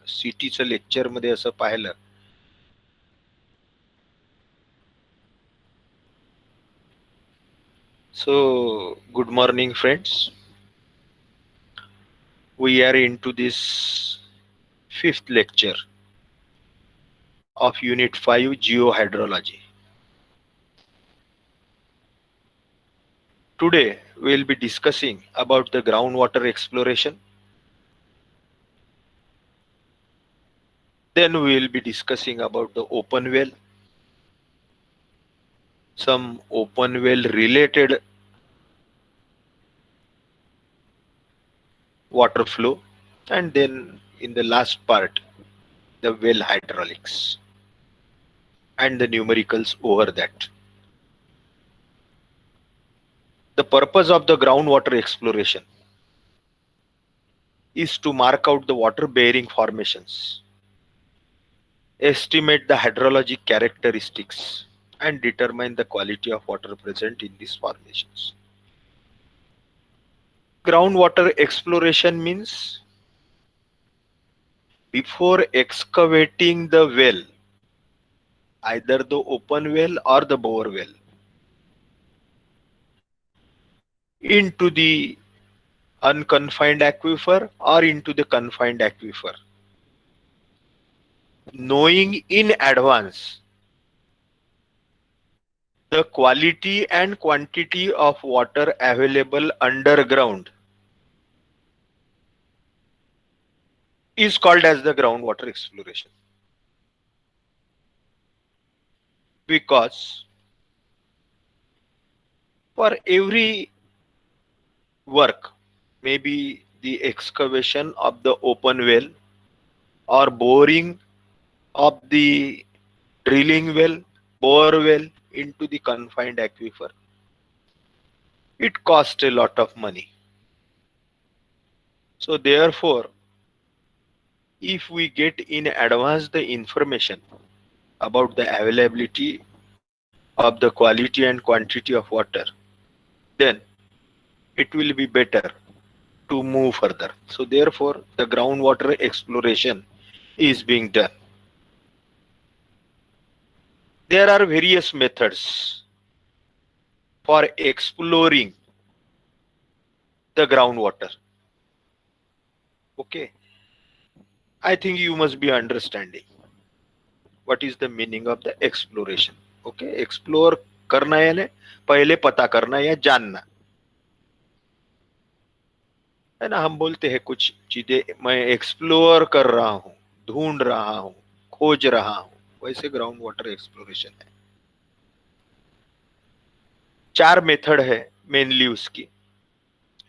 सिटीचं lecture मध्ये असं पाहिलं So, good morning, friends. We are into this fifth lecture of Unit 5 Geohydrology. Today, we will be discussing about the groundwater exploration. Then we will be discussing about the open well, some open well related water flow, and then in the last part, the well hydraulics and the numericals over that. The purpose of the groundwater exploration is to mark out the water bearing formations, estimate the hydrologic characteristics, and determine the quality of water present in these formations. Groundwater exploration means before excavating the well, either the open well or the bore well, into the unconfined aquifer or into the confined aquifer, knowing in advance the quality and quantity of water available underground is called as the groundwater exploration. Because for every work, maybe the excavation of the open well or boring of the drilling well, bore well into the confined aquifer, it costs a lot of money. So therefore, if we get in advance the information about the availability of the quality and quantity of water, then it will be better to move further. So therefore, the groundwater exploration is being done. There are various methods for exploring the groundwater. Okay, I think you must be understanding what is the meaning of the exploration. Okay, explore करना यानी पहले पता करना या जानना, है ना. हम बोलते हैं कुछ चीजें मैं एक्सप्लोर कर रहा हूँ, ढूंढ रहा हूँ, खोज रहा हूँ, वैसे ग्राउंड वाटर एक्सप्लोरेशन है. 4 मेथड है मेनली उसकी.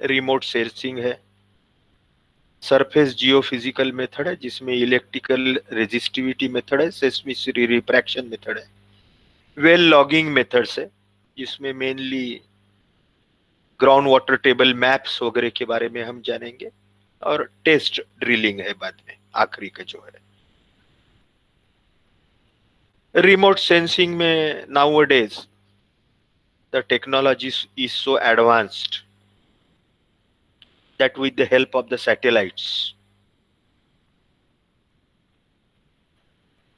रिमोट सेंसिंग है, सरफेस जियोफिजिकल मेथड है जिसमें इलेक्ट्रिकल रेजिस्टिविटी मेथड है, सेस्मिक रिफ्रैक्शन मेथड है, वेल लॉगिंग मेथड्स है जिसमें mainly ground water table maps वगैरह के बारे में हम जानेंगे, और टेस्ट ड्रिलिंग है बाद में आखिरी का जो है. रिमोट सेंसिंग में nowadays the technology is so advanced that with the help of the satellites,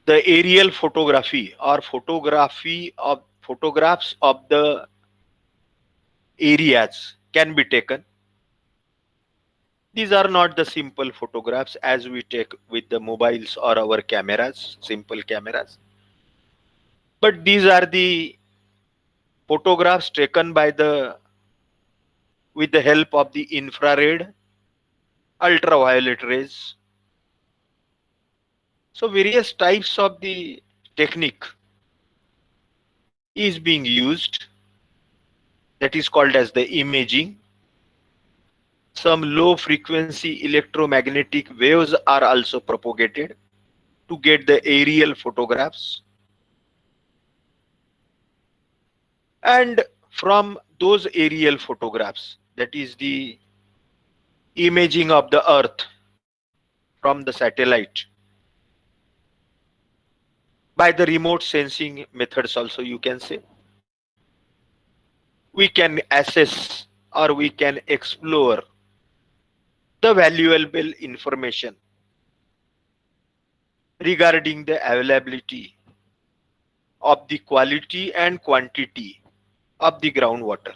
the aerial photography or photographs of the areas can be taken. These are not the simple photographs as we take with the mobiles or our cameras, simple cameras, but these are the photographs taken by with the help of the infrared, ultraviolet rays. So various types of the technique is being used, that is called as the imaging. Some low frequency electromagnetic waves are also propagated to get the aerial photographs. And from those aerial photographs, that is the imaging of the earth from the satellite, by the remote sensing methods also you can say, we can assess or we can explore the valuable information regarding the availability of the quality and quantity of the groundwater.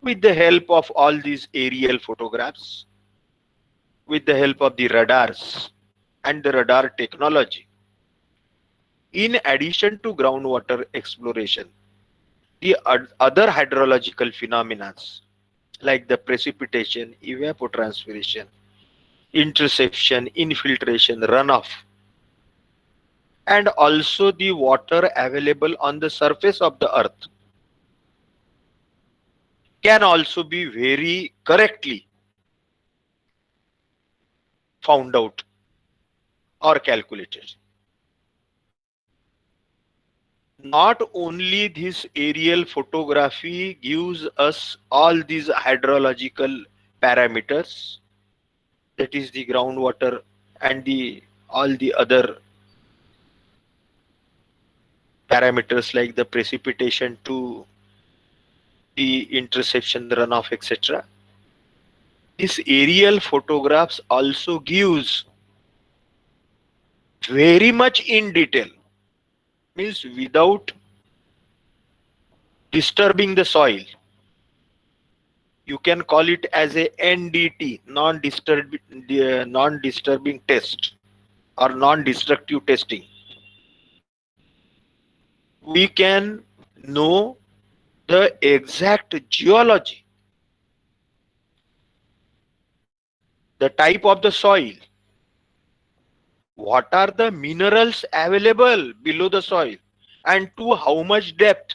With the help of all these aerial photographs, with the help of the radars and the radar technology, in addition to groundwater exploration, the other hydrological phenomena like the precipitation, evapotranspiration, interception, infiltration, runoff, and also the water available on the surface of the earth can also be very correctly found out or calculated. Not only this aerial photography gives us all these hydrological parameters, that is the groundwater and the all the other parameters like the precipitation to the interception, runoff, etc. This aerial photographs also gives very much in detail, means without disturbing the soil. You can call it as a NDT, non-disturbing test or non-destructive testing. We can know the exact geology, the type of the soil, what are the minerals available below the soil, and to how much depth,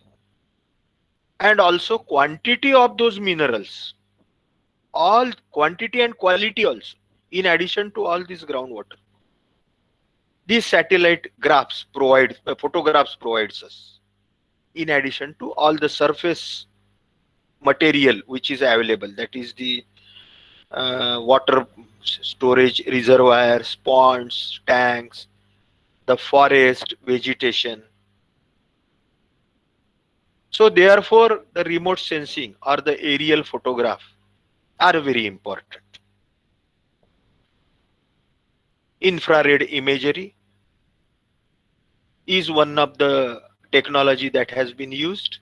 and also quantity of those minerals, all quantity and quality also, in addition to all this groundwater. These satellite graphs provide photographs provides us, in addition to all the surface material which is available, that is the water storage reservoirs, ponds, tanks, the forest, vegetation. So therefore, the remote sensing or the aerial photograph are very important. Infrared imagery is one of the technology that has been used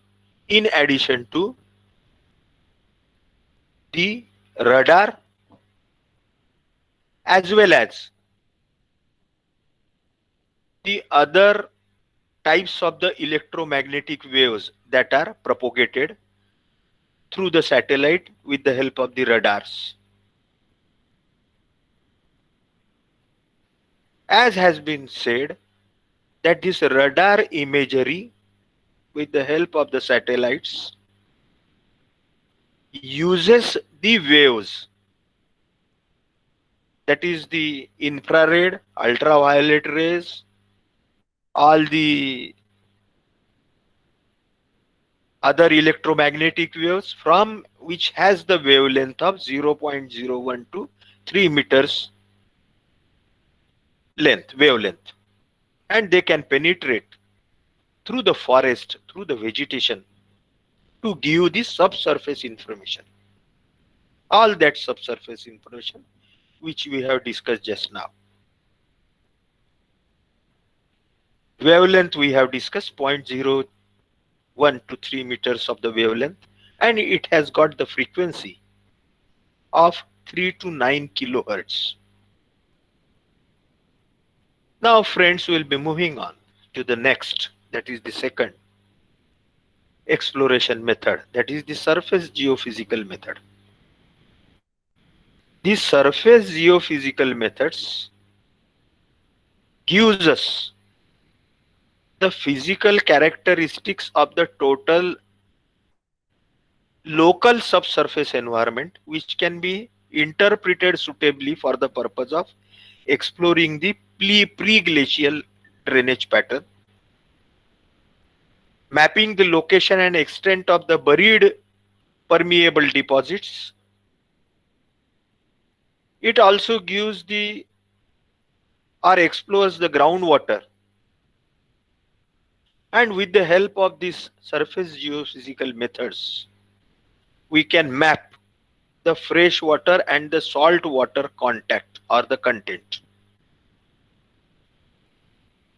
in addition to the radar as well as the other types of the electromagnetic waves that are propagated through the satellite with the help of the radars. As has been said, that this radar imagery with the help of the satellites uses the waves, that is the infrared, ultraviolet rays, all the other electromagnetic waves from which has the wavelength of 0.01 to 3 meters wavelength, and they can penetrate through the forest, through the vegetation to give the subsurface information. All that subsurface information which we have discussed just now. Wavelength we have discussed 0.01 to 3 meters of the wavelength, and it has got the frequency of 3 to 9 kilohertz. Now friends, will be moving on to the next, that is the second exploration method, that is the surface geophysical method. These surface geophysical methods gives us the physical characteristics of the total local subsurface environment, which can be interpreted suitably for the purpose of exploring the pre-glacial drainage pattern, mapping the location and extent of the buried permeable deposits. It also gives the or explores the groundwater, and with the help of these surface geophysical methods, we can map the fresh water and the salt water contact or the content.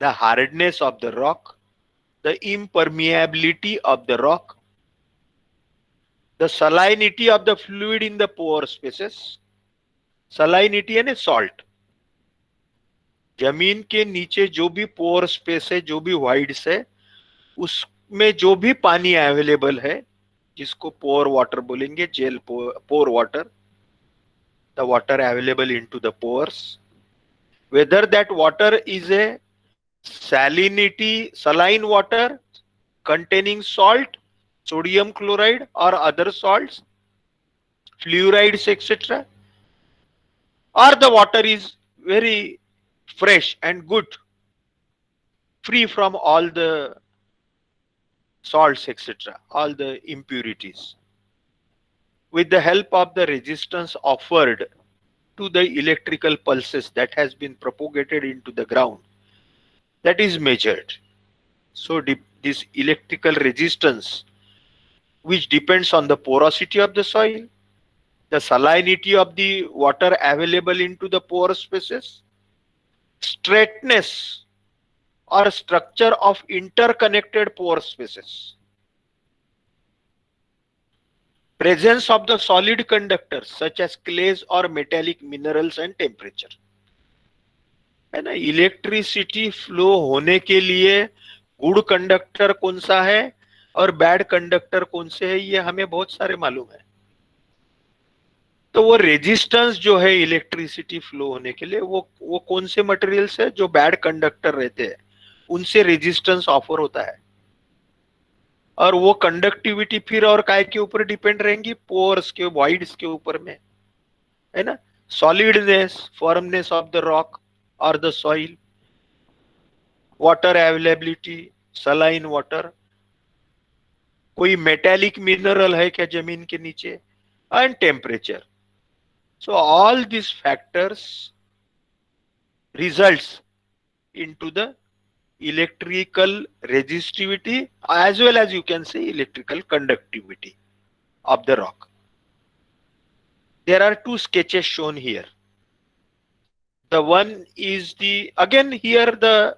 the hardness of the rock, the impermeability of the rock, the salinity of the fluid in the pore spaces. salinity यानी salt. जमीन के नीचे जो भी पोर space है, जो भी wides है, उसमें जो भी पानी अवेलेबल है, जिसको पोर वाटर बोलेंगे, gel pore water, the water available into the pores, whether that water is a saline water containing salt, sodium chloride or other salts, fluorides, etc., or the water is very fresh and good, free from all the salts, etc., all the impurities. With the help of the resistance offered to the electrical pulses that has been propagated into the ground, that is measured. So this electrical resistance, which depends on the porosity of the soil, the salinity of the water available into the pore spaces, straightness or structure of interconnected pore spaces, presence of the solid conductors such as clays or metallic minerals, and temperature. है ना, electricity flow होने के लिए good conductor कौन सा है और bad conductor कौन से है, ये हमें बहुत सारे मालूम है. तो वो रेजिस्टेंस जो है इलेक्ट्रिसिटी फ्लो होने के लिए, वो कौन से मटेरियल्स है, जो बैड कंडक्टर रहते हैं उनसे रेजिस्टेंस ऑफर होता है. और वो कंडक्टिविटी फिर और काय के ऊपर डिपेंड रहेंगी, पोर्स के, वॉइड्स के ऊपर में, है ना. सॉलिडनेस, फर्मनेस ऑफ द रॉक और the soil, water availability, saline water, कोई मेटेलिक मिनरल है क्या जमीन के नीचे, and temperature. So all these factors results into the electrical resistivity as well as you can say electrical conductivity of the rock. There are two sketches shown here. The one is again here the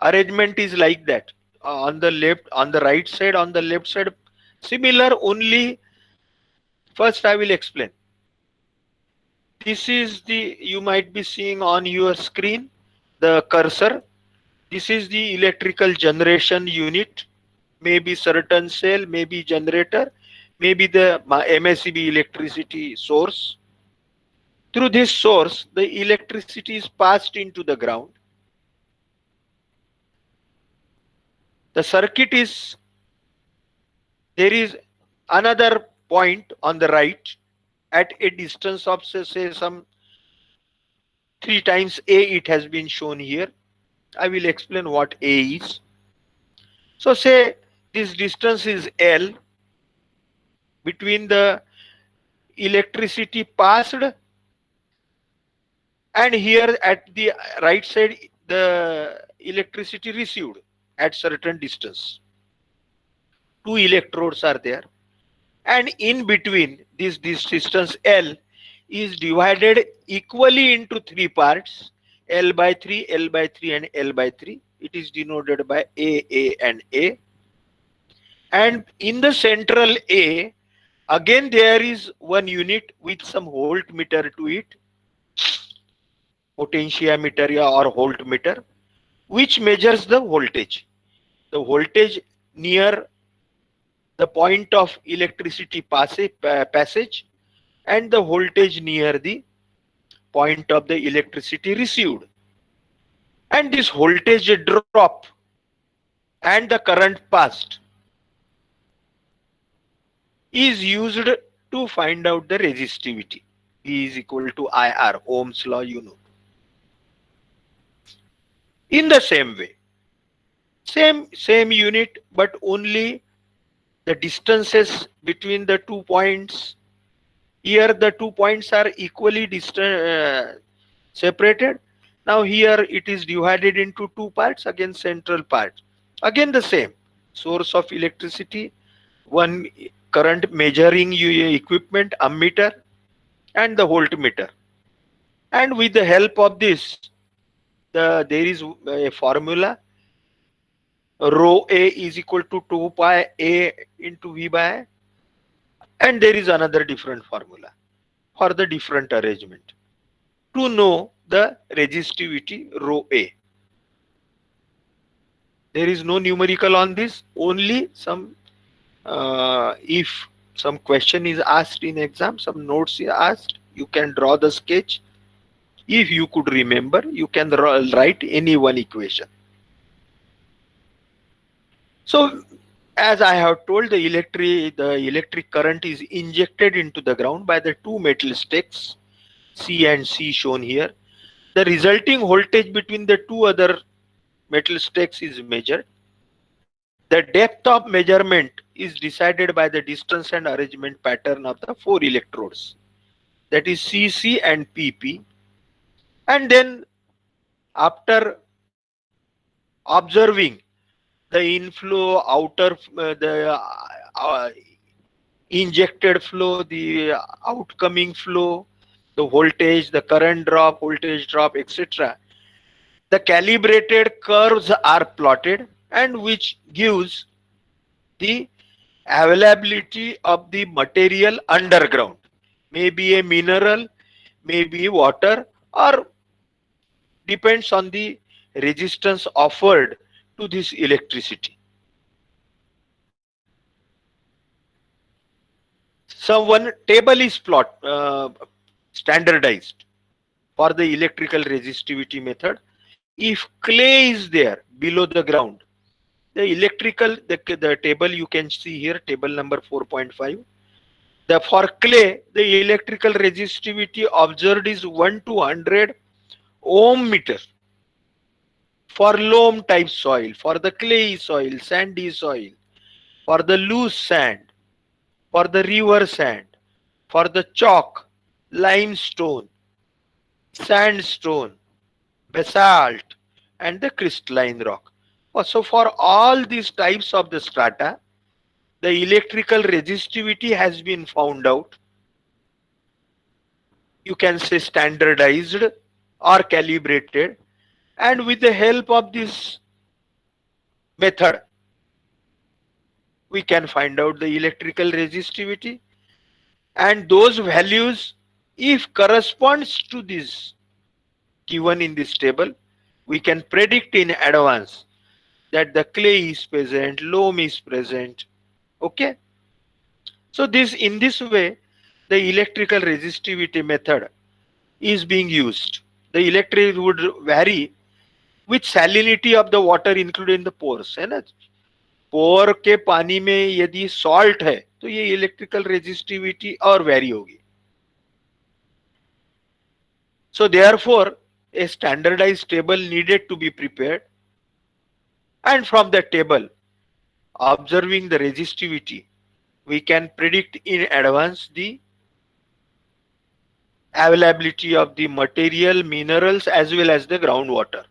arrangement is like that. On the left, on the right side, on the left side, similar, only first I will explain. This is you might be seeing on your screen, the cursor. This is the electrical generation unit, maybe certain cell, maybe generator, maybe the MSCB electricity source. Through this source, the electricity is passed into the ground. The circuit is, there is another point on the right at a distance of say some 3 times A, it has been shown here. I will explain what A is. So say this distance is L between the electricity passed and here at the right side the electricity received at certain distance. 2 electrodes are there, and in between this distance L is divided equally into 3 parts, L by 3, L by 3 and L by 3. It is denoted by A and A. And in the central A, again there is one unit with some voltmeter to it, potentiometer or voltmeter, which measures the voltage. The voltage near the point of electricity passage and the voltage near the point of the electricity received. And this voltage drop and the current passed is used to find out the resistivity. E is equal to IR, Ohm's law, you know. In the same way, same unit, but only the distances between the 2 points. Here the 2 points are equally separated. Now here it is divided into 2 parts, again central part. Again the same source of electricity, one current measuring equipment, ammeter, and the voltmeter. And with the help of this, there is a formula, rho A is equal to 2 pi A into V by I, and there is another different formula for the different arrangement to know the resistivity rho A. There is no numerical on this, only some if some question is asked in exam, some notes is asked, you can draw the sketch. If you could remember, you can write any one equation. So as I have told, the electric current is injected into the ground by the two metal stakes C and C shown here. The resulting voltage between the two other metal stakes is measured. The depth of measurement is decided by the distance and arrangement pattern of the four electrodes, that is CC and PP. And then after observing the inflow, uh, injected flow, the outcoming flow, the voltage, the current drop, voltage drop, etc., the calibrated curves are plotted, and which gives the availability of the material underground, maybe a mineral, maybe water, or depends on the resistance offered to this electricity. One table is standardized for the electrical resistivity method. If clay is there below the ground, the table you can see here, table number 4.5. For clay, the electrical resistivity observed is 1 to 100 ohm meter. For loam type soil, for the clay soil, sandy soil, for the loose sand, for the river sand, for the chalk, limestone, sandstone, basalt, and the crystalline rock. So for all these types of the strata, the electrical resistivity has been found out. You can say standardized or calibrated, and with the help of this method, we can find out the electrical resistivity, and those values, if corresponds to this given in this table, we can predict in advance that the clay is present, loam is present. Okay. So in this way, the electrical resistivity method is being used. The electric would vary with salinity of the water included in the pores, है ना. पोर के पानी में यदि salt है तो ये electrical resistivity और वेरी होगी. So therefore, a standardized table needed to be prepared, and from the table, observing the resistivity, we can predict in advance the availability of the material, minerals, as well as the groundwater,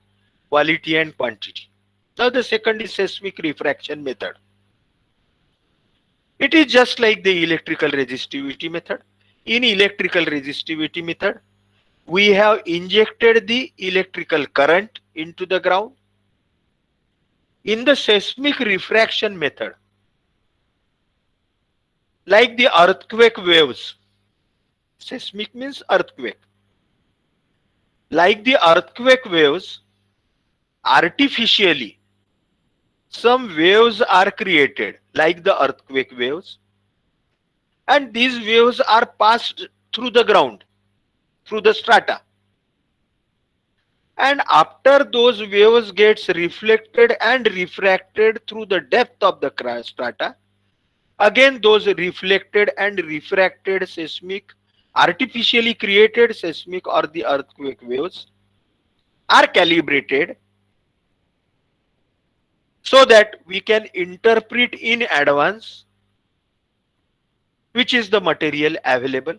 quality and quantity. Now the second is seismic refraction method. It is just like the electrical resistivity method. In electrical resistivity method, we have injected the electrical current into the ground. In the seismic refraction method, like the earthquake waves, seismic means earthquake. Like the earthquake waves, artificially, some waves are created, like the earthquake waves, and these waves are passed through the ground, through the strata. And after those waves gets reflected and refracted through the depth of the strata, again those reflected and refracted seismic, artificially created seismic or the earthquake waves are calibrated so that we can interpret in advance which is the material available,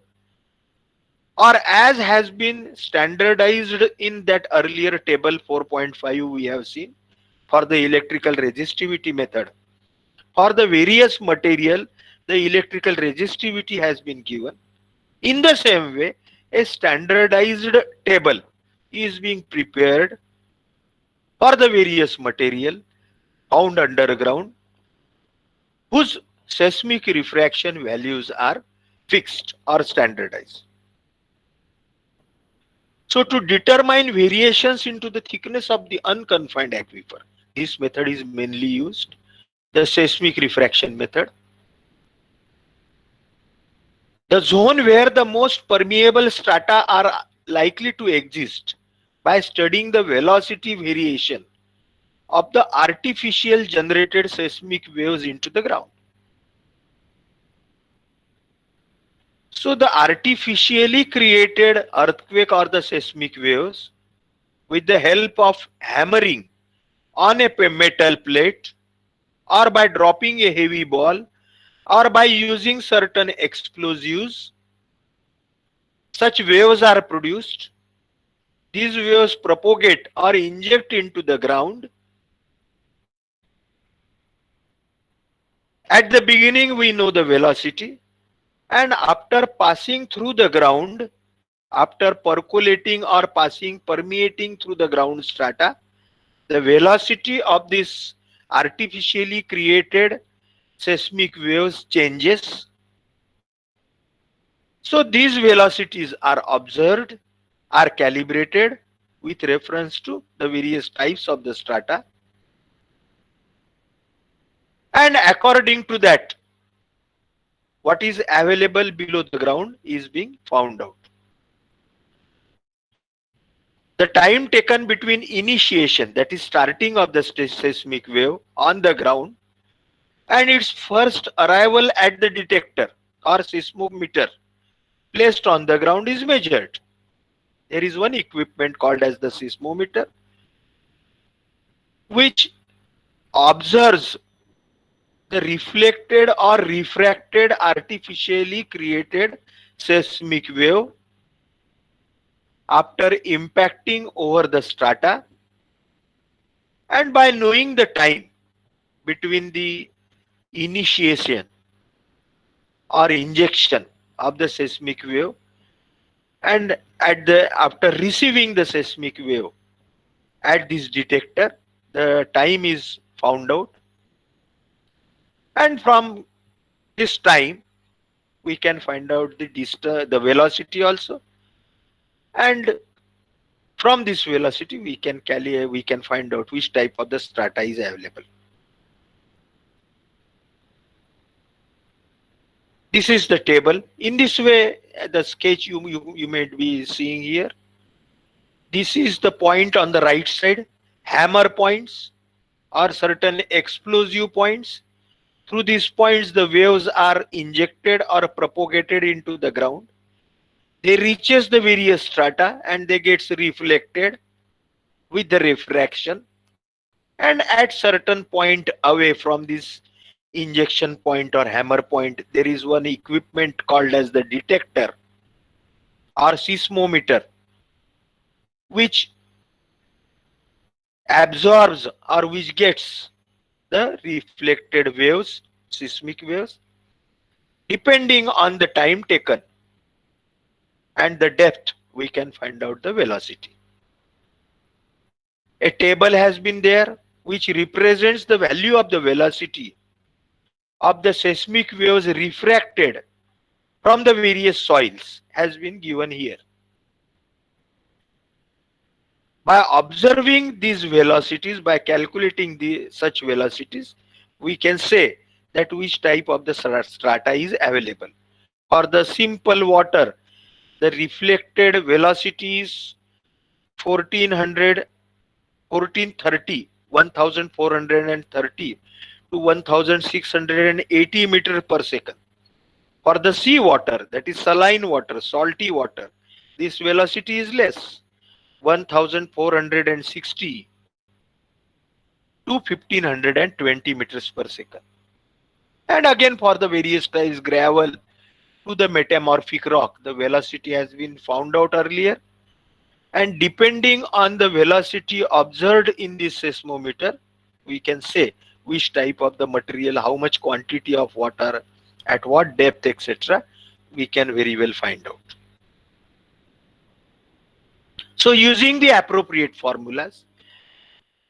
or as has been standardized in that earlier table 4.5 we have seen for the electrical resistivity method. For the various material, the electrical resistivity has been given. In the same way, a standardized table is being prepared for the various material found underground whose seismic refraction values are fixed or standardized. So to determine variations into the thickness of the unconfined aquifer, this method is mainly used, the seismic refraction method. The zone where the most permeable strata are likely to exist by studying the velocity variation of the artificial generated seismic waves into the ground. So the artificially created earthquake or the seismic waves, with the help of hammering on a metal plate or by dropping a heavy ball or by using certain explosives, such waves are produced. These waves propagate or inject into the ground. At the beginning, we know the velocity, and after passing through the ground, after percolating or permeating through the ground strata, the velocity of this artificially created seismic waves changes. So these velocities are observed, are calibrated with reference to the various types of the strata, and according to that, what is available below the ground is being found out. The time taken between initiation, that is starting of the seismic wave on the ground, and its first arrival at the detector or seismometer placed on the ground is measured. There is one equipment called as the seismometer, which observes the reflected or refracted artificially created seismic wave after impacting over the strata, and by knowing the time between the initiation or injection of the seismic wave and after receiving the seismic wave at this detector, the time is found out, and from this time we can find out the velocity also, and from this velocity we can find out which type of the strata is available. This is the table. In this way, the sketch you may be seeing here. This is the point on the right side, hammer points or certain explosive points. Through these points, the waves are injected or propagated into the ground. They reaches the various strata and they gets reflected with the refraction. And at certain point away from this injection point or hammer point, there is one equipment called as the detector or seismometer, which absorbs or which gets the reflected waves, seismic waves, depending on the time taken and the depth, we can find out the velocity. A table has been there which represents the value of the velocity of the seismic waves refracted from the various soils has been given here. By observing these velocities, by calculating such velocities, we can say that which type of the strata is available. For the simple water, the reflected velocity is 1400, 1430, 1430 to 1680 meter per second. For the sea water, that is saline water, salty water, this velocity is less, 1460 to 1520 meters per second. And again, for the various types, gravel to the metamorphic rock, the velocity has been found out earlier. And depending on the velocity observed in this seismometer, we can say which type of the material, how much quantity of water, at what depth, etc. we can very well find out. So using the appropriate formulas,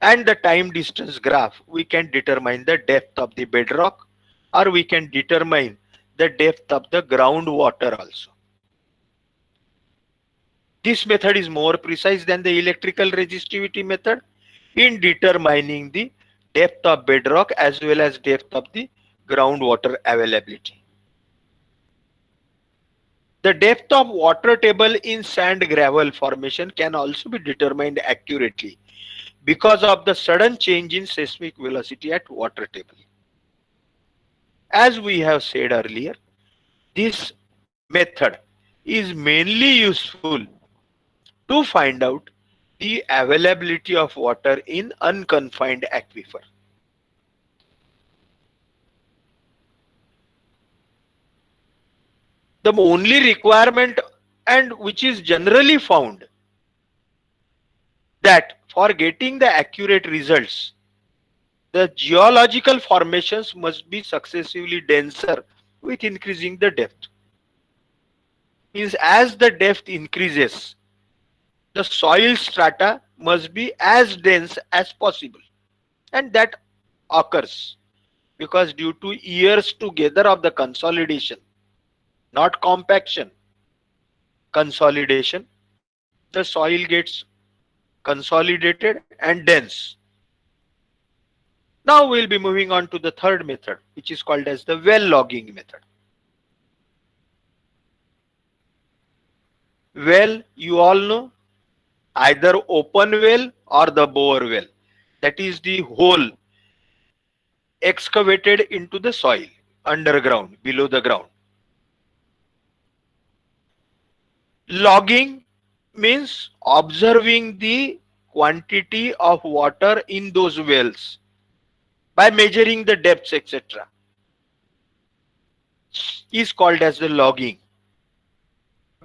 and the time distance graph, we can determine the depth of the bedrock, or we can determine the depth of the groundwater also. This method is more precise than the electrical resistivity method in determining the depth of bedrock as well as depth of the groundwater availability. The depth of water table in sand gravel formation can also be determined accurately because of the sudden change in seismic velocity at water table. As we have said earlier, this method is mainly useful to find out the availability of water in unconfined aquifer. The only requirement, and which is generally found, that for getting the accurate results, the geological formations must be successively denser with increasing the depth. Means as the depth increases, the soil strata must be as dense as possible. And that occurs because due to years together of the consolidation, not compaction, consolidation, the soil gets consolidated and dense. Now we'll be moving on to the third method, which is called as the well logging method. Well, you all know, either open well or the bore well. That is the hole excavated into the soil, underground, below the ground. Logging means observing the quantity of water in those wells by measuring the depths, etc., is called as the logging.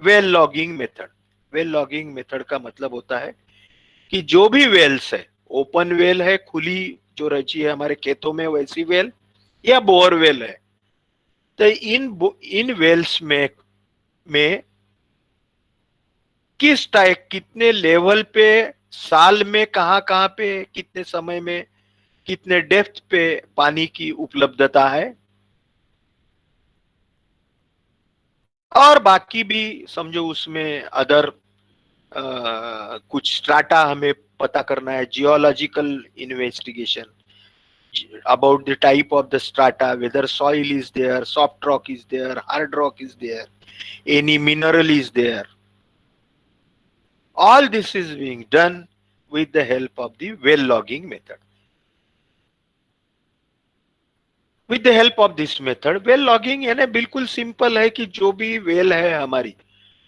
Well logging method. Well logging method का मतलब होता है कि जो भी Wales है, open well है, खुली जो रची है हमारे खेतों में वैसी वेल, या बोर वेल है, तो इन वेल्स में किस टाइप, कितने लेवल पे, साल में कहां पे, कितने समय में, कितने डेप्थ पे पानी की उपलब्धता है, और बाकी भी समझो उसमें अदर कुछ स्ट्राटा हमें पता करना है, geological investigation about the type of the strata, whether soil is there, soft rock is there, hard rock is there, any mineral is there. All this is being done with the help of the well logging method. With the help of this method, well logging यानी बिल्कुल simple है कि जो भी well है हमारी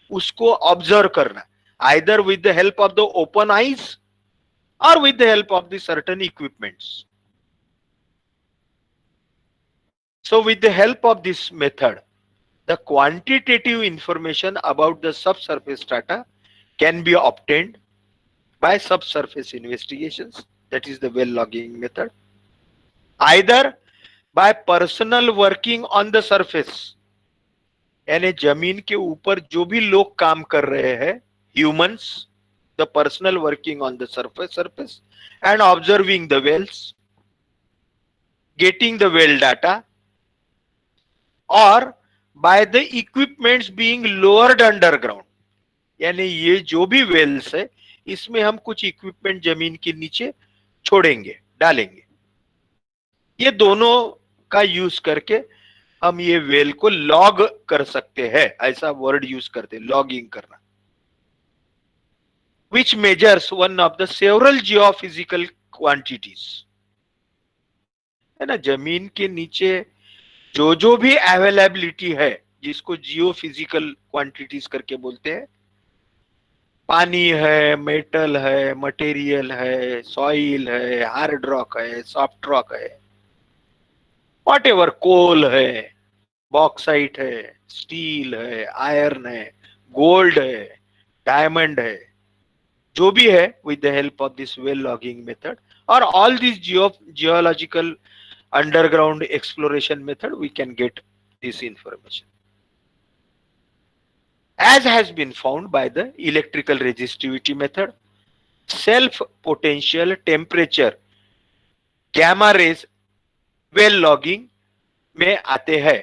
उसको observe करना, either with the help of the open eyes or with the help of the certain equipments. So with the help of this method, the quantitative information about the subsurface strata can be obtained by subsurface investigations, that is the well logging method, either by personal working on the surface, यानी जमीन के ऊपर जो भी लोग काम कर रहे हैं, humans, the personal working on the surface and observing the wells, getting the well data, or by the equipments being lowered underground. यानी ये जो भी वेल्स है इसमें हम कुछ इक्विपमेंट जमीन के नीचे छोड़ेंगे, डालेंगे. ये दोनों का यूज करके हम ये वेल को लॉग कर सकते हैं, ऐसा वर्ड यूज करते हैं, लॉगिंग करना, which measures one of the several geophysical quantities. है ना, जमीन के नीचे जो भी अवेलेबिलिटी है, जिसको जियोफिजिकल क्वांटिटीज करके बोलते हैं, पानी है, मेटल है, मटेरियल है, सॉइल है, हार्ड रॉक है, सॉफ्ट रॉक है, वॉट एवर, कोल है, बॉक्साइट है, स्टील है, आयरन है, गोल्ड है, डायमंड है, जो भी है, with the help of this well logging method or all these geological underground exploration method, we can get this information. As has been found by the electrical resistivity method, self potential temperature gamma rays well logging में आते हैं।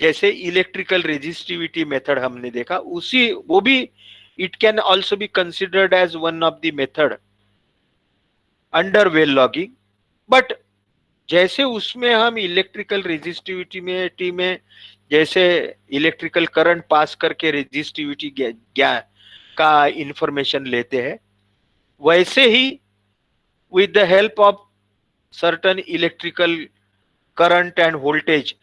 जैसे electrical resistivity method हमने देखा, उसी वो भी it can also be considered as one of the method under well logging. But जैसे उसमें हम इलेक्ट्रिकल रेजिस्टिविटी में जैसे इलेक्ट्रिकल करंट पास करके रेजिस्टिविटी का इंफॉर्मेशन लेते हैं, वैसे ही with the help of certain electrical current and voltage,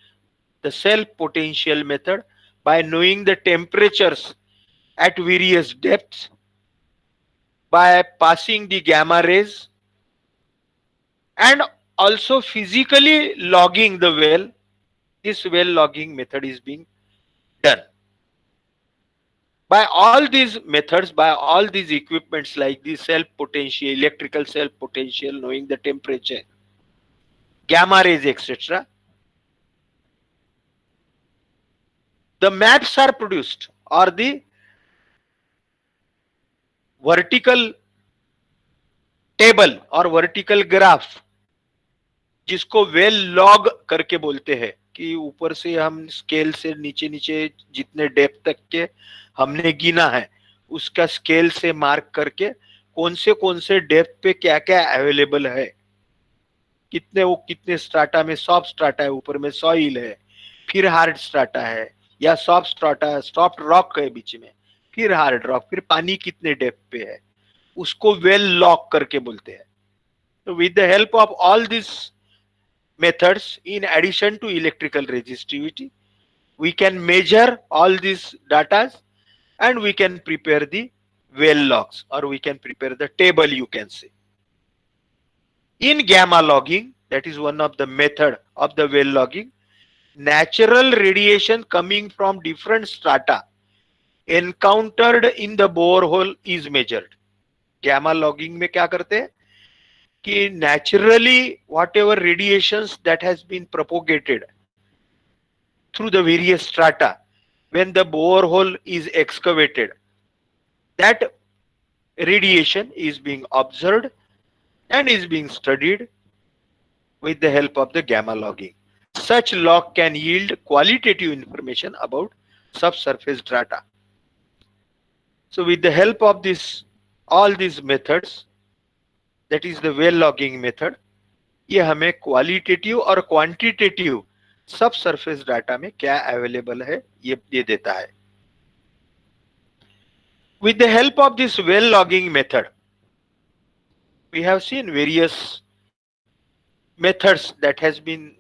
the self potential method, by knowing the temperatures at various depths, by passing the gamma rays, and also physically logging the well, this well logging method is being done. By all these methods, by all these equipments like the self potential, electrical self potential, knowing the temperature, gamma rays, etc., the maps are produced, or the vertical table or vertical graph, जिसको well log करके बोलते हैं, कि ऊपर से हम scale से नीचे नीचे जितने डेप्थ तक के हमने गिना है उसका स्केल से मार्क करके कौन से डेप्थ पे क्या क्या अवेलेबल है, कितने स्ट्राटा में सॉफ्ट स्ट्राटा है, ऊपर में सॉइल है, फिर हार्ड स्ट्राटा है, या सॉफ्ट स्ट्राटा सॉफ्ट रॉक है बीच में, फिर हार्ड रॉक, फिर पानी कितने डेप्थ पे है, उसको वेल लॉक करके बोलते हैं। तो with the help of all this methods, in addition to electrical resistivity, we can measure all these data and we can prepare the well logs, or we can prepare the table, you can say. In gamma logging, that is one of the method of the well logging, natural radiation coming from different strata encountered in the borehole is measured. Gamma logging में क्या करते हैं कि naturally whatever radiations that has been propagated through the various strata, when the borehole is excavated, that radiation is being observed and is being studied with the help of the gamma logging. Such log can yield qualitative information about subsurface strata. So with the help of all these methods, that is the well logging method, ये हमें qualitative और quantitative सब surface data में क्या available है ये देता है. With the help of this well logging method, we have seen various methods that has been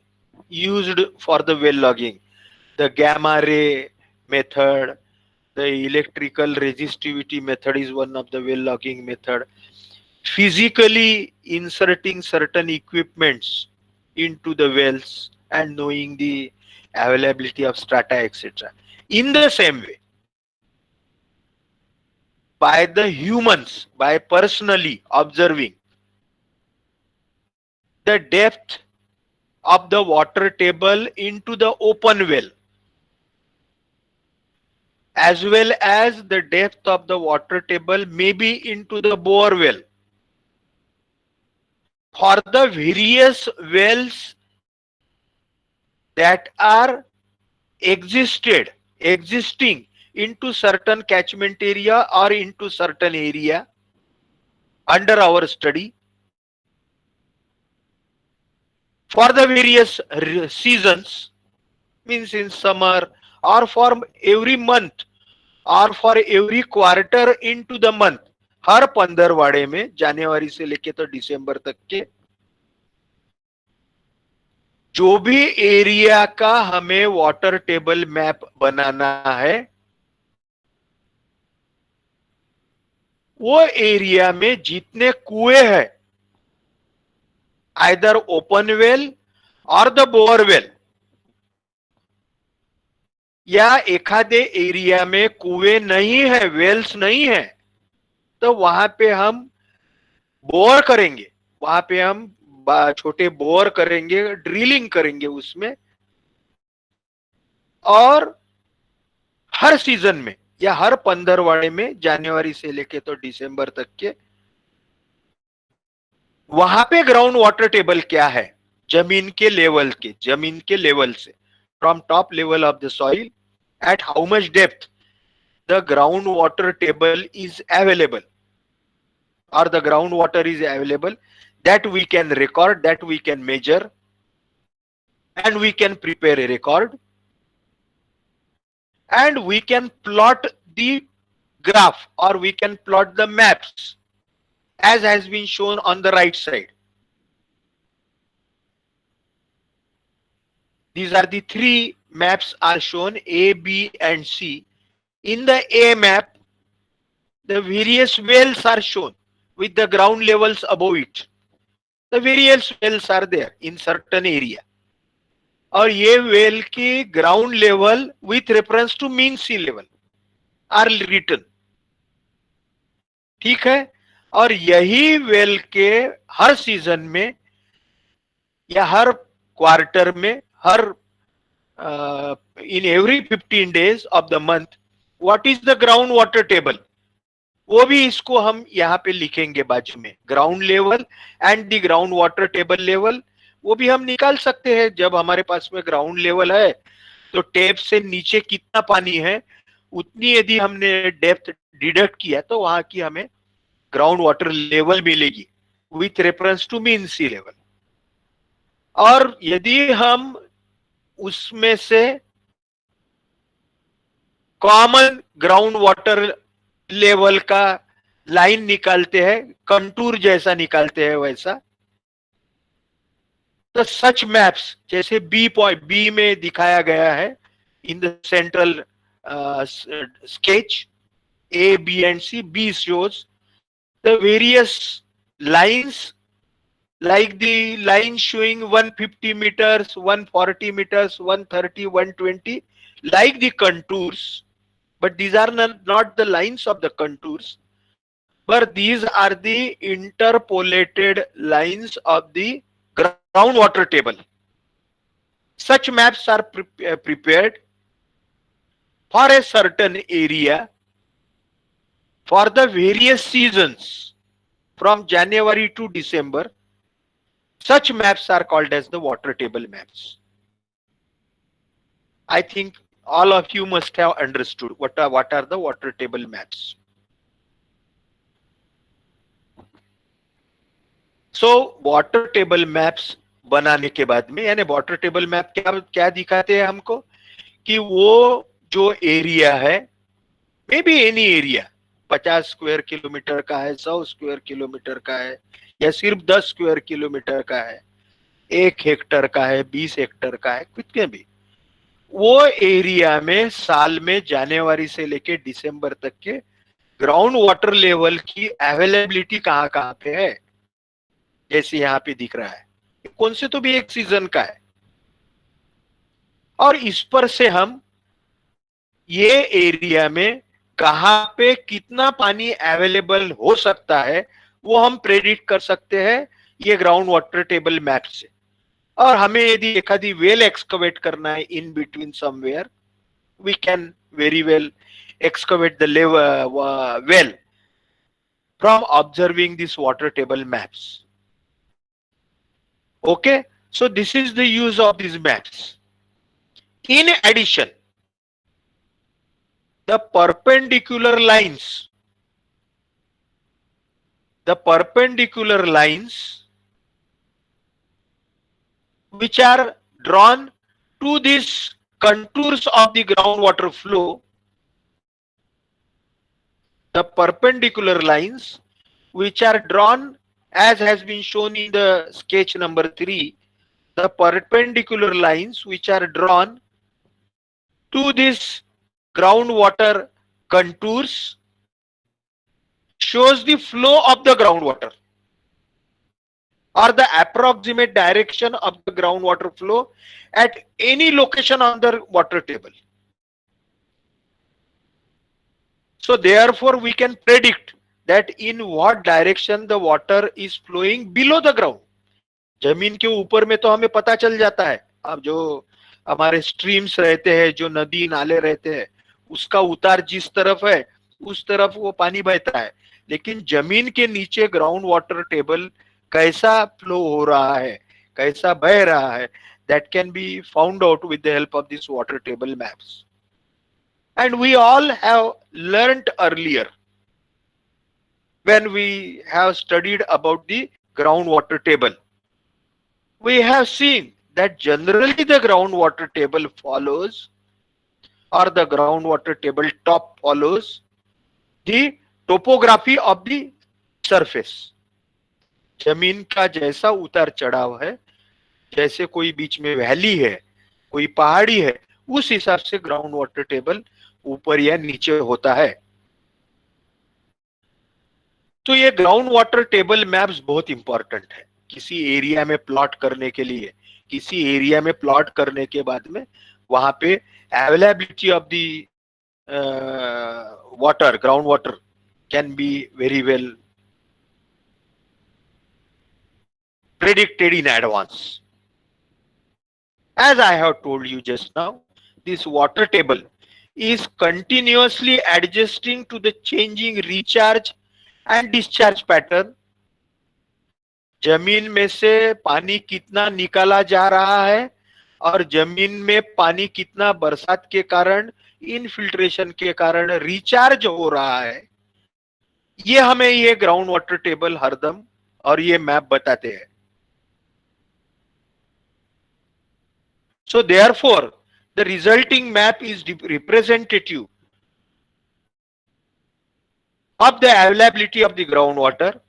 used for the well logging. The gamma ray method, the electrical resistivity method is one of the well logging method. Physically inserting certain equipments into the wells and knowing the availability of strata, etc. In the same way, by the humans, by personally observing the depth of the water table into the open well, as well as the depth of the water table maybe into the bore well, for the various wells that are existing into certain catchment area or into certain area under our study, for the various seasons, means in summer, or for every month, or for every quarter into the month, हर 15वाड़े में जनवरी से लेके तो दिसंबर तक के जो भी area का हमें वाटर टेबल मैप बनाना है, वो एरिया में जितने कुएं हैं, आइदर ओपन वेल और द बोर वेल, या एखादे एरिया में कुएं नहीं है, वेल्स नहीं है, तो वहां पे हम बोर करेंगे, वहां पे हम छोटे बोर करेंगे, ड्रिलिंग करेंगे उसमें, और हर सीजन में या हर पंद्रहवाड़े में जनवरी से लेके तो दिसंबर तक के, वहां पे ग्राउंड वाटर टेबल क्या है, जमीन के लेवल के, जमीन के लेवल से, from top level of the soil, at how much depth the ground water table is available, or the groundwater is available, that we can record, that we can measure, and we can prepare a record, and we can plot the graph, or we can plot the maps as has been shown on the right side. These are the three maps are shown, A, B, and C. In the A map, the various wells are shown with the ground levels above it. The various wells are there in certain area. और ये well की ground level with reference to mean sea level are written, ठीक है। और यही well के हर season में या हर क्वार्टर में, हर in every 15 days of the month, what is the ground water table, वो भी इसको हम यहाँ पे लिखेंगे बाजू में, ground level and the ground water table level, वो भी हम निकाल सकते हैं। जब हमारे पास में ग्राउंड लेवल है तो टैप से नीचे कितना पानी है उतनी यदि हमने डेप्थ डिडक्ट किया तो वहां की हमें ग्राउंड वाटर लेवल मिलेगी with reference to mean sea level. और यदि हम उसमें से कॉमन ग्राउंड वाटर लेवल का लाइन निकालते हैं, कंटूर जैसा निकालते हैं वैसा, तो सच मैप्स जैसे बी में दिखाया गया है in the central sketch, A, B and C. B shows the various lines, like the line showing 150 meters, 140 meters, 130, 120, like the contours, but these are not the lines of the contours, but these are the interpolated lines of the groundwater table. Such maps are prepared for a certain area for the various seasons from January to December. Such maps are called as the water table maps. I think all of you must have understood what are the water table maps. So water table maps बनाने के बाद में, यानी water table map क्या दिखाते हैं हमको, कि वो जो एरिया है, may be any area, 50 square kilometre का है, 100 स्क्वायर किलोमीटर का है, या सिर्फ 10 स्क्वायर किलोमीटर का है, 1 हेक्टर का है, 20 हेक्टर का है, कितने भी, वो एरिया में साल में जनवरी से लेके दिसंबर तक के ग्राउंड वाटर लेवल की अवेलेबिलिटी कहाँ कहाँ पे है, जैसे यहाँ पे दिख रहा है, कौन से तो भी एक सीजन का है, और इस पर से हम ये एरिया में कहां पे कितना पानी अवेलेबल हो सकता है वो हम प्रेडिक्ट कर सकते हैं ये ग्राउंड वाटर टेबल मैप से। और हमें यदि एक आधी वेल एक्सकवेट करना है in between somewhere, we can very well excavate the well from observing these water table maps. Okay, so this is the use of these maps. In addition, the perpendicular lines which are drawn to these contours of the groundwater flow, the perpendicular lines which are drawn as has been shown in the sketch number 3, the perpendicular lines which are drawn to this groundwater contours shows the flow of the groundwater or the approximate direction of the groundwater flow at any location on the water table. So therefore we can predict that in what direction the water is flowing below the ground. जमीन के ऊपर में तो हमें पता चल जाता है, अब जो हमारे स्ट्रीम्स रहते हैं, जो नदी नाले रहते हैं, उसका उतार जिस तरफ है उस तरफ वो पानी बहता है, लेकिन जमीन के नीचे ग्राउंड वाटर टेबल कैसा फ्लो हो रहा है, कैसा बह रहा है, that can be found out with the help of these water table maps. And we all have learnt earlier when we have studied about the groundwater table. We have seen that generally the groundwater table follows, or the groundwater table top follows the topography of the surface. जमीन का जैसा उतार चढ़ाव है, जैसे कोई बीच में valley है, कोई पहाड़ी है, उस हिसाब से ग्राउंड वाटर टेबल ऊपर या नीचे होता है। तो ये ग्राउंड वाटर टेबल मैप्स बहुत इंपॉर्टेंट है किसी एरिया में प्लॉट करने के लिए। किसी एरिया में प्लॉट करने के बाद में वहां पे availability of the water, ground water can be very well predicted in advance. As I have told you just now, this water table is continuously adjusting to the changing recharge and discharge pattern. जमीन में से पानी कितना निकाला जा रहा है और जमीन में पानी कितना बरसात के कारण, इनफिल्ट्रेशन के कारण रिचार्ज हो रहा है, ये हमें ये ग्राउंड वाटर टेबल हरदम और ये मैप बताते हैं। So therefore, the resulting map is representative of the availability of the groundwater,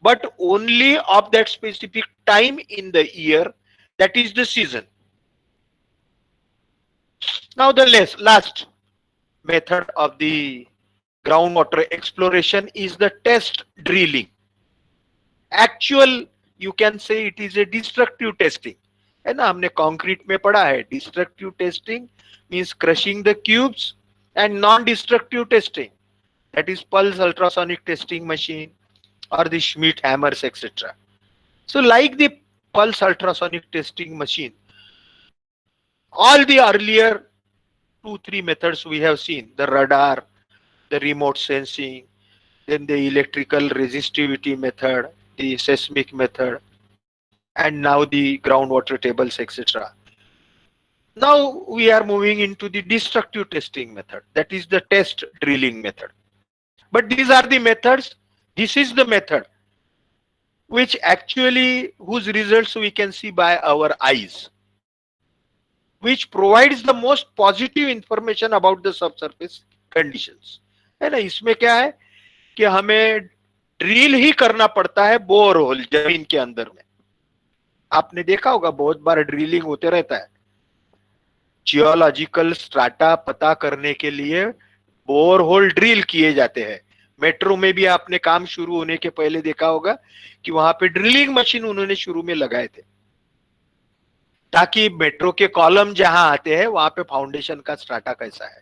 but only of that specific time in the year, that is the season. Now the last method of the groundwater exploration is the test drilling. Actual, you can say it is a destructive testing. है ना, हमने concrete में पढ़ा है destructive testing means crushing the cubes, and non destructive testing that is pulse ultrasonic testing machine और the Schmidt hammers etcetera. So like the pulse ultrasonic testing machine, all the earlier 2-3 methods we have seen, the radar, the remote sensing, then the electrical resistivity method, the seismic method, and now the groundwater tables, etc. Now we are moving into the destructive testing method, that is the test drilling method. But these are the methods, this is the method which actually, whose results we can see by our eyes, which provides the most positive information about the subsurface conditions. है ना, इसमें क्या है कि हमें drill ही करना पड़ता है बोर होल जमीन के अंदर में. आपने देखा होगा बहुत बार ड्रिलिंग होते रहता है. जियोलॉजिकल स्ट्राटा पता करने के लिए बोर होल ड्रिल किए जाते हैं. मेट्रो में भी आपने काम शुरू होने के पहले देखा होगा कि वहां पे ड्रिलिंग मशीन उन्होंने शुरू में लगाए थे ताकि मेट्रो के कॉलम जहां आते हैं वहां पे फाउंडेशन का स्ट्राटा कैसा है.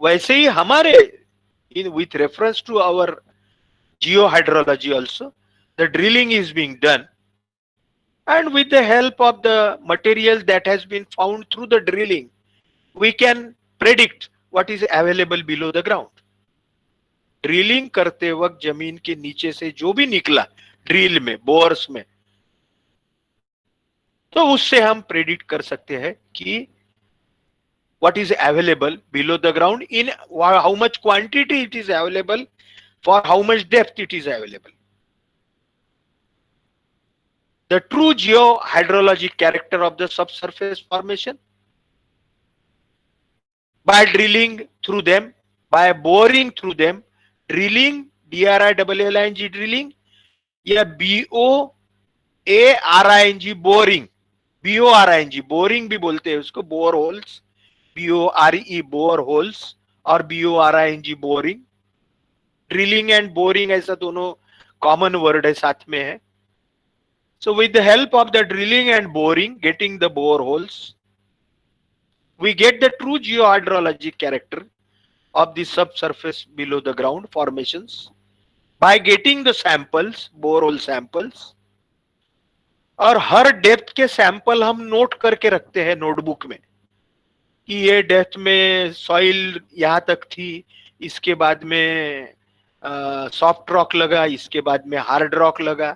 वैसे ही हमारे with reference to our geohydrology also, the drilling is being done, and with the help of the material that has been found through the drilling, we can predict what is available below the ground. Drilling करते वक्त जमीन के नीचे से जो भी निकला drill में, बोर्स में, तो उससे हम प्रेडिक्ट कर सकते हैं कि what is available below the ground, in how much quantity it is available, for how much depth it is available. The true geohydrologic character of the subsurface formation, by drilling through them, by boring through them, drilling, DRILLING drilling, या BOARING boring, BORING boring भी बोलते हैं उसको, bore holes, BORE bore holes और BORING boring. Drilling and boring ऐसा दोनों common word है, साथ में है. So with the help of the drilling and boring, getting the bore holes, we get the true geohydrologic character of the subsurface below the ground formations by getting the samples, borehole samples. और हर depth के sample हम note करके रखते हैं notebook में. कि ये depth में सॉइल यहाँ तक थी, इसके बाद में सॉफ्ट रॉक लगा, इसके बाद में हार्ड रॉक लगा,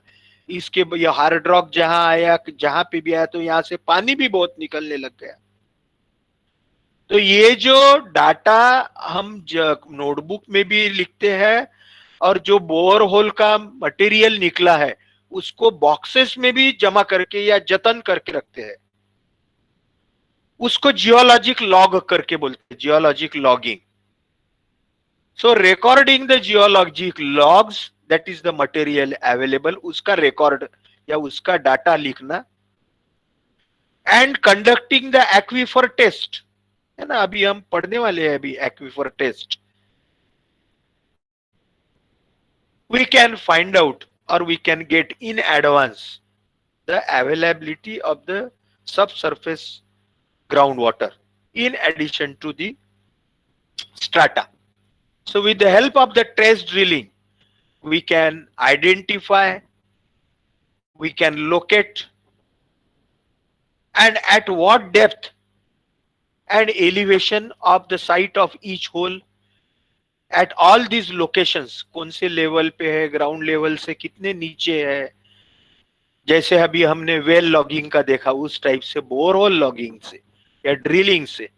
इसके ये हार्ड रॉक जहां आया, जहां पे भी आया तो यहाँ से पानी भी बहुत निकलने लग गया। तो ये जो डाटा हम नोटबुक में भी लिखते हैं और जो बोर होल का मटेरियल निकला है उसको बॉक्सेस में भी जमा करके या जतन करके रखते हैं, उसको जियोलॉजिक लॉग करके बोलते हैं, geologic logging. So recording the geologic logs, that is the material available, उसका रिकॉर्ड या उसका डाटा लिखना। And conducting the aquifer test, है ना, अभी हम पढ़ने वाले हैं अभी aquifer test. We can find out or we can get in advance the availability of the subsurface groundwater in addition to the strata. So with the help of the trace drilling, we can identify, we can locate, and at what depth and elevation of the site of each hole at all these locations, कौन से level पे है, ground level से कितने नीचे है, जैसे अभी हमने वेल लॉगिंग का देखा उस टाइप से बोरहोल लॉगिंग से या ड्रिलिंग से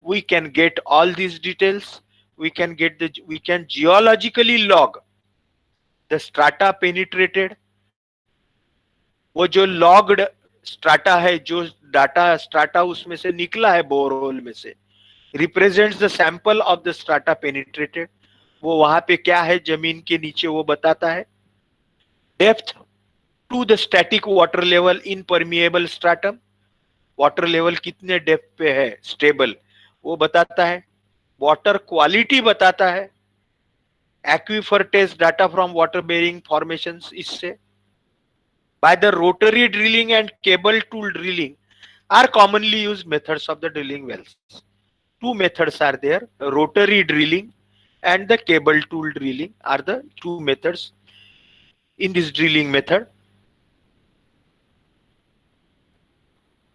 we can get all these details. We can geologically log the strata penetrated. वो जो लॉग्ड स्ट्राटा है, जो डाटा स्ट्राटा उसमें से निकला है बोरहोल में से, represents the sample of the strata penetrated, वो वहां पे क्या है जमीन के नीचे वो बताता है। Depth to the static water level in permeable stratum, water level कितने डेप्थ पे है स्टेबल वो बताता है। वाटर क्वालिटी बताता है। Aquifer test data from water bearing formations, इससे by the rotary drilling and cable tool drilling are commonly used methods of the drilling wells. Two methods are there, rotary drilling and the cable tool drilling are the two methods in this drilling method.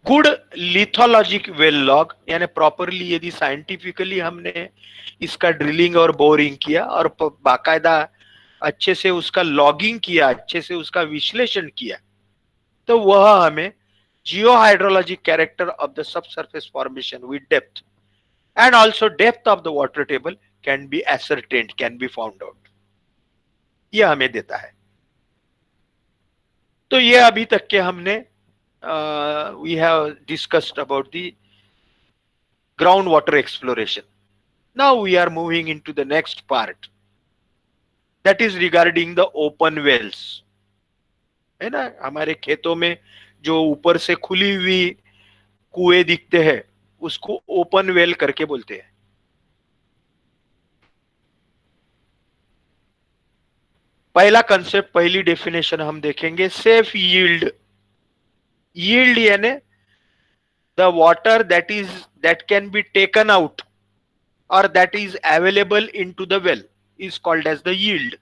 Good lithologic well log, यानी properly यदि scientifically हमने इसका drilling और boring किया और बाकायदा अच्छे से उसका लॉगिंग किया, अच्छे से उसका विश्लेषण किया, तो वह हमें geo hydrologic character of the subsurface formation with depth and also depth of the water table can be ascertained, can be found out, यह हमें देता है। तो ये अभी तक के हमने we have discussed about the groundwater exploration. Now we are moving into the next part, that is regarding the open wells. है ना, हमारे खेतों में जो ऊपर से खुली हुई कुएं दिखते हैं उसको ओपन वेल करके बोलते हैं। पहला कंसेप्ट, पहली डेफिनेशन हम देखेंगे, सेफ यील्ड। Yield यानी the water that can be taken out or that is available into the well is called as the yield.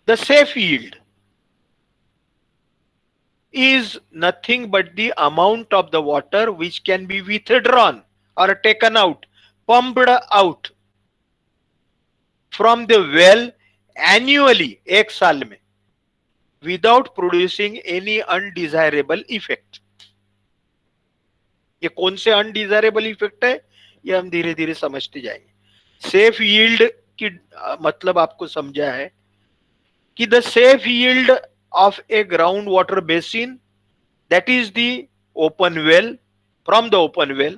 The safe yield is nothing but the amount of the water which can be withdrawn or taken out, pumped out from the well annually, एक साल में, without producing any undesirable effect. ये कौन से undesirable effect है ये हम धीरे धीरे समझते जाएंगे। सेफ यील्ड की मतलब आपको समझा है कि the safe yield of A ground water basin, that is the open well, from the open well,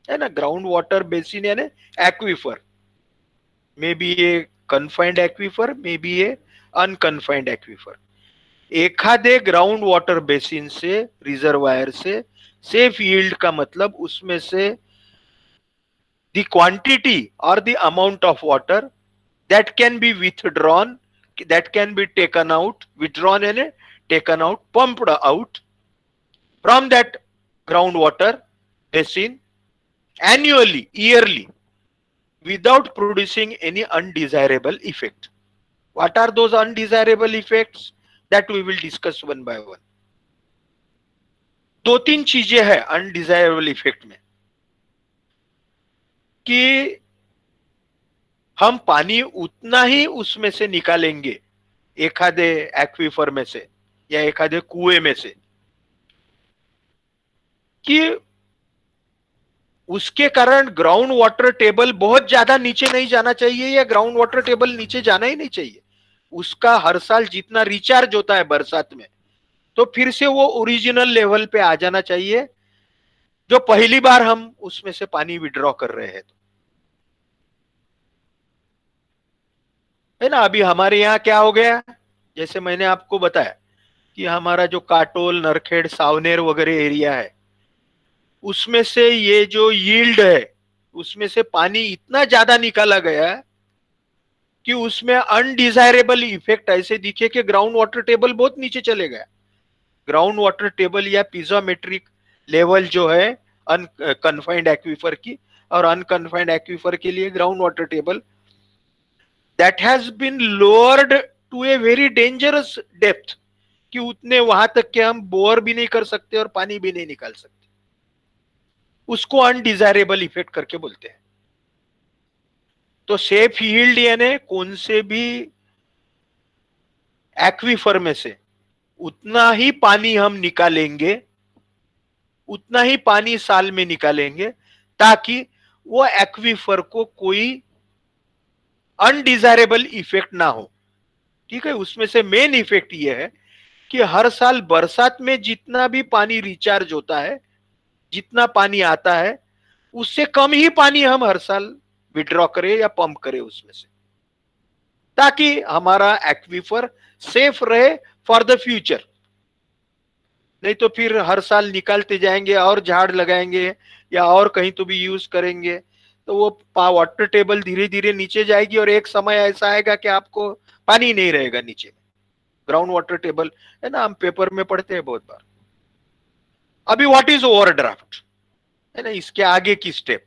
है ना। ग्राउंड वाटर बेसिन यानी aquifer, may be A confined aquifer, may be A unconfined aquifer. एखादे ground water basin से, reservoir से safe yield का मतलब उसमें से द क्वांटिटी और the amount of water that can be withdrawn, that can be taken out, withdrawn यानी taken out, pumped out from that ground water basin annually, yearly, without producing any undesirable effect. What are those undesirable effects? That we will discuss one by one. दो तीन चीजें हैं undesirable effect में, कि हम पानी उतना ही उसमें से निकालेंगे, एक आधे एक्वीफर में से या एक आधे कुएं में से, कि उसके कारण ग्राउंड वाटर टेबल बहुत ज्यादा नीचे नहीं जाना चाहिए, या ग्राउंड वाटर टेबल नीचे जाना ही नहीं चाहिए। उसका हर साल जितना रिचार्ज होता है बरसात में, तो फिर से वो ओरिजिनल लेवल पे आ जाना चाहिए, जो पहली बार हम उसमें से पानी विड्रॉ कर रहे हैं। है ना, अभी हमारे यहाँ क्या हो गया, जैसे मैंने आपको बताया कि हमारा जो काटोल, नरखेड़, सावनेर वगैरह एरिया है, उसमें से ये जो यील्ड है, उसमें से पानी इतना ज्यादा निकाला गया है कि उसमें अनडिजायरेबल इफेक्ट ऐसे दिखे कि ग्राउंड वाटर टेबल बहुत नीचे चले गया। ग्राउंड वाटर टेबल या पीजोमेट्रिक लेवल जो है अनकन्फाइंड एक्वीफर की, और अनकन्फाइंड एक्वीफर के लिए ground water table that has been lowered to a very dangerous depth, कि उतने वहां तक के हम बोर भी नहीं कर सकते और पानी भी नहीं निकाल सकते। उसको अनडिजायरेबल इफेक्ट करके बोलते हैं। तो सेफ यील्ड यानी कौन से भी एक्वीफर में से उतना ही पानी हम निकालेंगे, उतना ही पानी साल में निकालेंगे, ताकि वो एक्वीफर को कोई अनडिजायरेबल इफेक्ट ना हो। ठीक है, उसमें से मेन इफेक्ट ये है कि हर साल बरसात में जितना भी पानी रिचार्ज होता है, जितना पानी आता है, उससे कम ही पानी हम हर साल विड्रॉ करें या पंप करें उसमें से, ताकि हमारा एक्वीफर सेफ रहे फॉर द फ्यूचर। नहीं तो फिर हर साल निकालते जाएंगे और झाड़ लगाएंगे या और कहीं तो भी यूज करेंगे, तो वो वाटर टेबल धीरे धीरे नीचे जाएगी, और एक समय ऐसा आएगा कि आपको पानी नहीं रहेगा नीचे। ग्राउंड वाटर टेबल, है ना, हम पेपर में पढ़ते हैं बहुत बार। अभी व्हाट इज ओवरड्राफ्ट, है ना, इसके आगे की step,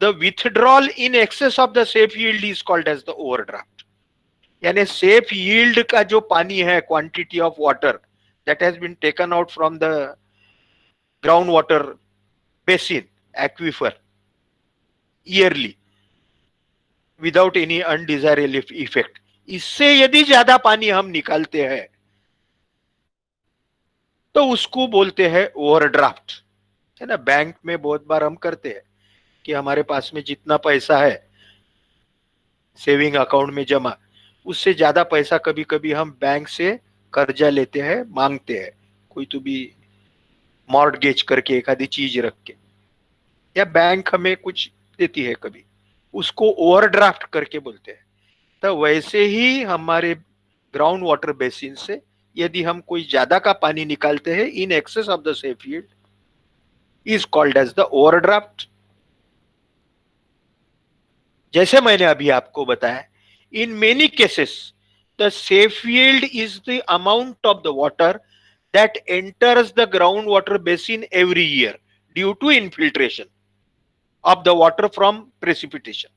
the withdrawal in excess of the safe yield is called as the overdraft. यानी सेफ यील्ड का जो पानी है, quantity of water that has been taken out from the ground water basin, aquifer, yearly, without any undesirable effect, इससे यदि ज्यादा पानी हम निकालते हैं तो उसको बोलते हैं ओवरड्राफ्ट। है ना, बैंक में बहुत बार हम करते हैं कि हमारे पास में जितना पैसा है सेविंग अकाउंट में जमा, उससे ज्यादा पैसा कभी कभी हम बैंक से कर्जा लेते हैं, मांगते हैं, कोई तो भी मॉर्टगेज करके एक आधी चीज रख के, या बैंक हमें कुछ देती है कभी, उसको ओवरड्राफ्ट करके बोलते हैं। तो वैसे ही हमारे ग्राउंड वाटर बेसिन से यदि हम कोई ज्यादा का पानी निकालते हैं in excess of the safe yield, is called as the overdraft. जैसे मैंने अभी आपको बताया, in many cases the safe yield is the amount of the water that enters the groundwater basin every year due to infiltration of the water from precipitation.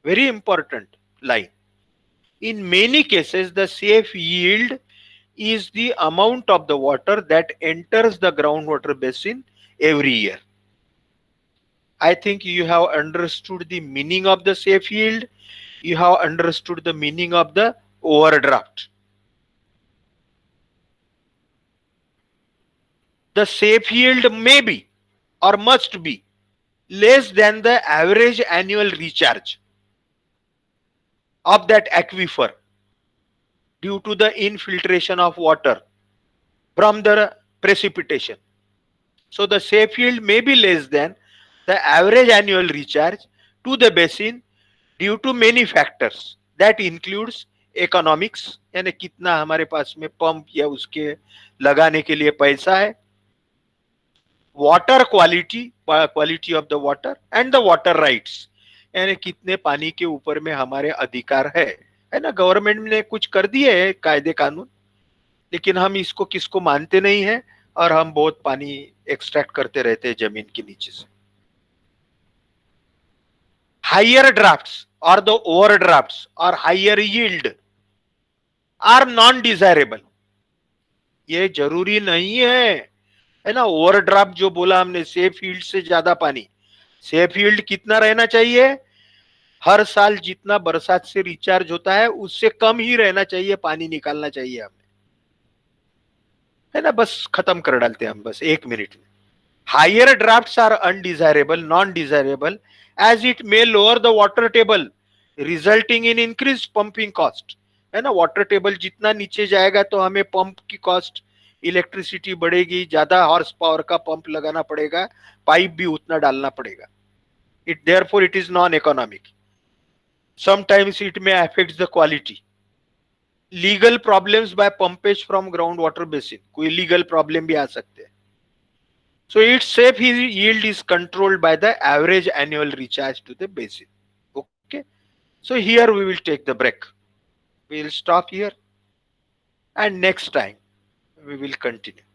Very important line. In many cases, the safe yield is the amount of the water that enters the groundwater basin every year. I think you have understood the meaning of the safe yield. You have understood the meaning of the overdraft. The safe yield may be or must be less than the average annual recharge of that aquifer due to the infiltration of water from the precipitation. So the safe yield may be less than the average annual recharge to the basin due to many factors. That includes economics, यानी कितना हमारे पास में pump या उसके लगाने के लिए पैसा है, water quality, quality of the water, and the water rights, यानी कितने पानी के ऊपर में हमारे अधिकार है ना। गवर्नमेंट ने कुछ कर दिए है कायदे कानून, लेकिन हम इसको किसको मानते नहीं है, और हम बहुत पानी एक्सट्रैक्ट करते रहते हैं जमीन के नीचे से। हायर ड्राफ्ट्स और द ओवर ड्राफ्ट्स और higher yield are non desirable. ये जरूरी नहीं है है ना। ओवरड्राफ्ट जो बोला हमने, सेफ यील्ड से ज्यादा पानी, सेफ यील्ड कितना रहना चाहिए, हर साल जितना बरसात से रिचार्ज होता है उससे कम ही रहना चाहिए, पानी निकालना चाहिए हमें, है ना। बस खत्म कर डालते हैं हम बस 1 मिनट में। Higher drafts are undesirable, non desirable, as it may lower the water table resulting in increase pumping cost, है ना। वाटर टेबल जितना नीचे जाएगा तो हमें पंप की कॉस्ट, इलेक्ट्रिसिटी बढ़ेगी, ज्यादा हॉर्स पावर का पंप लगाना पड़ेगा, पाइप भी उतना डालना पड़ेगा। It therefore it is non economic. Sometimes it may affect the quality. Legal problems by pumpage from ground water basin, कोई लीगल प्रॉब्लम भी आ सकते हैं। So its safe yield is controlled by the average annual recharge to the basin. Okay. So here we will take the break. We will stop here and next time we will continue.